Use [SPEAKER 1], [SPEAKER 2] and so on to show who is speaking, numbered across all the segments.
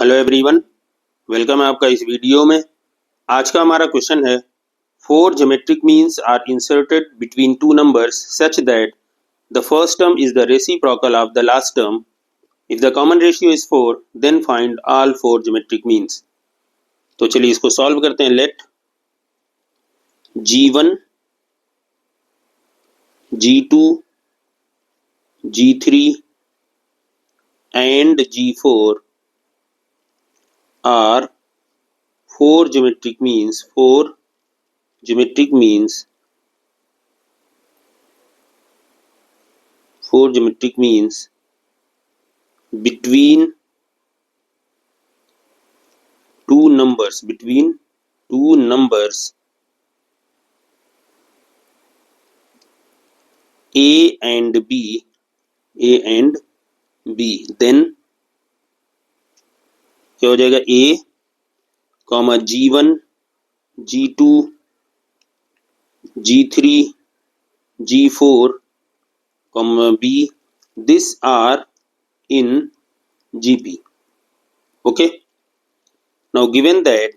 [SPEAKER 1] Hello everyone, welcome है आपका इस वीडियो में। आज का हमारा क्वेश्चन है, four geometric means are inserted between two numbers such that the first term is the reciprocal of the last term. If the common ratio is 4 then find all four geometric means. तो चलिए इसको solve करते हैं। Let G1, G2, G3 and G4 are four geometric means between two numbers A and B, then क्या हो जाएगा? A, G1, G2, G3, G4, B, these are in GP. Okay. Now given that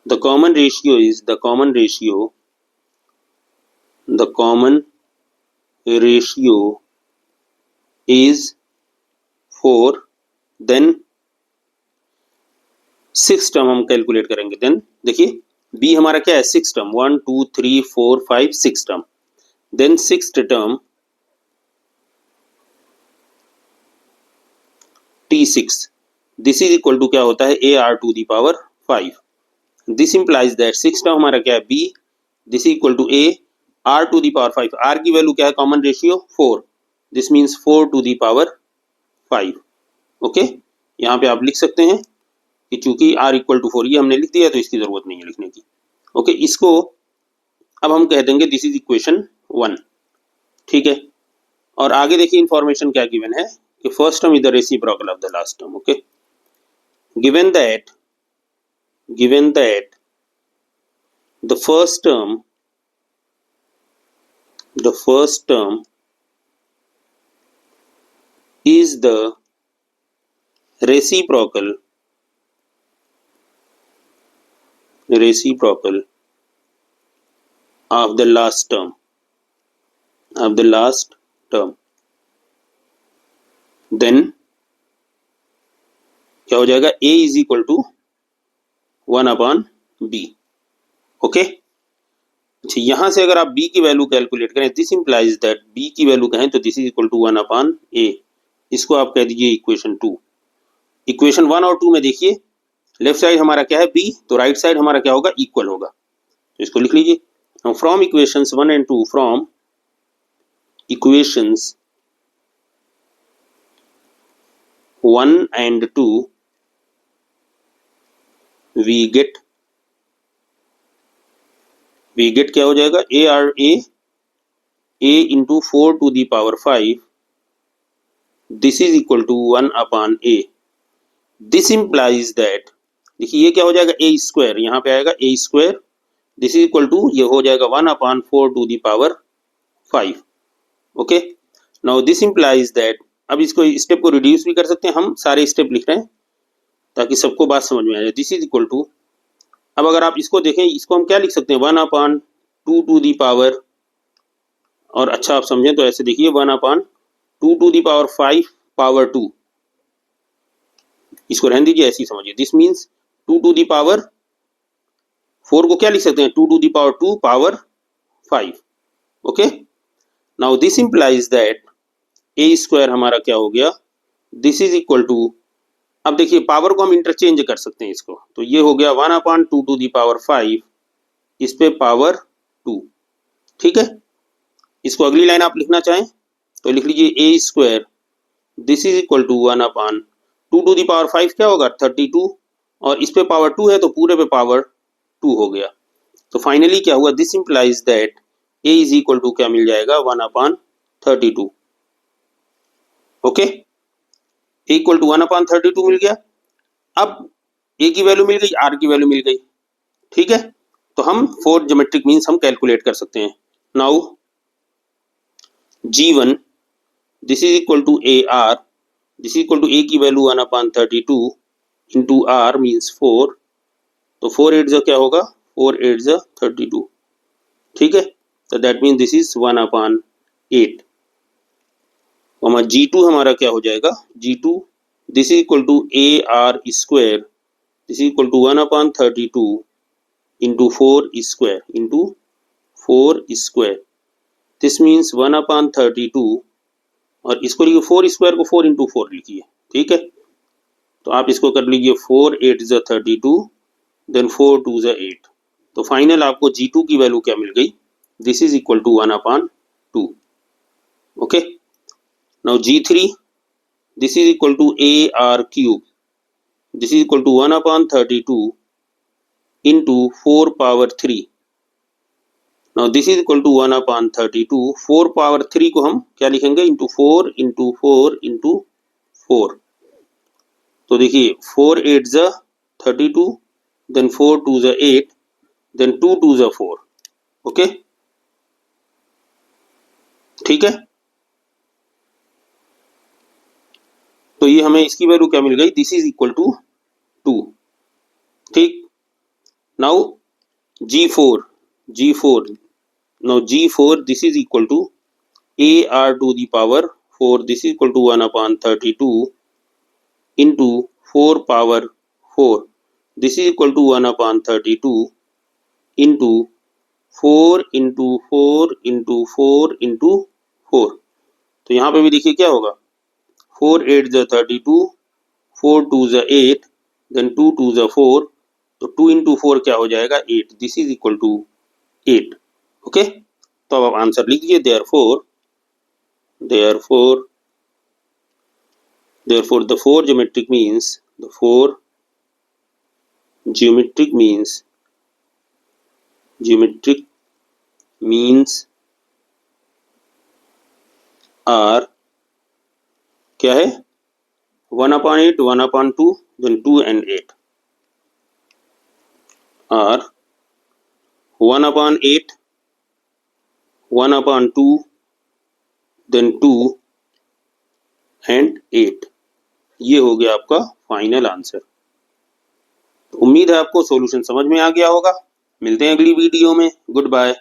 [SPEAKER 1] the common ratio is 4, then 6 term हम calculate करेंगे। Then देखिए B हमारा क्या है? 6 term, 1 2 3 4 5 6 term. Then 6th term T6, this is equal to क्या होता है? AR to the power 5। This implies that 6 term हमारा क्या है? B, this is equal to AR to the power 5। R की वैल्यू क्या है? Common ratio 4, this means 4 to the power 5। Okay, यहाँ पे आप लिख सकते हैं कि चूंकि R इक्वल टू 4, ये हमने लिख दिया तो इसकी जरूरत नहीं है लिखने की। ओके, इसको अब हम कह देंगे दिस इज इक्वेशन 1। ठीक है, और आगे देखिए इंफॉर्मेशन क्या गिवन है कि first term is the reciprocal of the last term. Okay, given that the first term is the reciprocal of the last term, then क्या हो जाएगा? A is equal to 1/B। Okay, अच्छा यहां से अगर आप B की वैल्यू कैलकुलेट करें, दिस इंप्लाइज दैट B की वैल्यू कहें तो this is equal to 1/A। इसको आप कह दीजिए इक्वेशन 2। इक्वेशन 1 और 2 में देखिए लेफ्ट साइड हमारा क्या है? B, तो राइट साइड हमारा क्या होगा? इक्वल होगा। तो इसको लिख लीजिए। Now from equations 1 and 2, we get क्या हो जाएगा? A into 4 to the power 5, this is equal to 1/A। This implies that, देखिए ये क्या हो जाएगा? A स्क्वायर, यहाँ पे आएगा A square, this is equal to, ये हो जाएगा 1/4 to the power 5। Okay, now this implies that, अब इसको स्टेप को रिड्यूस भी कर सकते हैं, हम सारे स्टेप लिख रहे हैं ताकि सबको बात समझ में आ जाए। दिस इज इक्वल टू, अब अगर आप इसको देखें, इसको हम क्या लिख सकते हैं? 1/2 to the पावर, और अच्छा आप समझें तो ऐसे देखिए 1/2 to the पावर 5 पावर 2, इसको रहने दीजिए ऐसे ही समझिए। This means 2 to the power 4 को क्या लिख सकते हैं? 2 to the power 2 power 5। Okay, now this implies that A square हमारा क्या हो गया? दिस इज इक्वल टू, अब देखिए पावर को हम इंटरचेंज कर सकते हैं इसको, तो ये हो गया 1/2 to the पावर 5, इस पे पावर 2। ठीक है, इसको अगली लाइन आप लिखना चाहें तो लिख लीजिए A square, this is equal to 1/2 to the power 5 क्या होगा? 32, और इस पे पावर 2 है तो पूरे पे पावर 2 हो गया। तो फाइनली क्या हुआ? This implies that A is equal to क्या मिल जाएगा? 1/32। ओके, इक्वल टू 1/32 मिल गया। अब A की वैल्यू मिल गई, R की वैल्यू मिल गई। ठीक है, तो हम फोर ज्योमेट्रिक मीन्स हम कैलकुलेट कर सकते हैं। Now G1 this is equal to A R, this is equal to A की वैल्यू 1/32 इंटू आर मीन्स 4, तो 4 8 क्या होगा, 4 8 32, ठीक है। तो that means this is 1/8। G2 हमारा क्या हो जाएगा, G2 this is equal to A R square, this is equal to 1/32 into 4 square, this means 1/32, और इसको लिखिए 4 स्क्वायर को 4 इंटू 4 लिखिए, ठीक है। तो आप इसको कर लीजिए 4 8 32, देन 4 2 8, तो फाइनल आपको G2 की वैल्यू क्या मिल गई, this is equal to 1/2। Okay, now G3 this is equal to A R cube, this is equal to 1/32 into 4 power 3। Now this is equal to 1/32, 4 power 3 को हम क्या लिखेंगे, इंटू 4 इंटू 4 इंटू 4। तो देखिए 4 8 32, देन 4 2 8, देन 2 2 4, ओके, ठीक है। तो ये हमें इसकी वैल्यू क्या मिल गई, दिस इज इक्वल टू 2, ठीक। Now G4 now G4 this is equal to A R to the power 4, this is equal to 1/32 into 4 power 4, this is equal to 1/32 into 4 into 4 into 4 into 4। तो यहाँ पे भी देखिए क्या होगा, 4 8 32, 4 2 8, then 2 2 4, तो 2 into 4 क्या हो जाएगा, 8, this is equal to 8, okay. तो अब आप आंसर लिख लीजिए, therefore the four geometric means are क्या है, 1/8 1/2 then 2 and 8 are 1/8 1/2 then 2 and 8। ये हो गया आपका फाइनल आंसर। तो उम्मीद है आपको सॉल्यूशन समझ में आ गया होगा। मिलते हैं अगली वीडियो में, गुड बाय।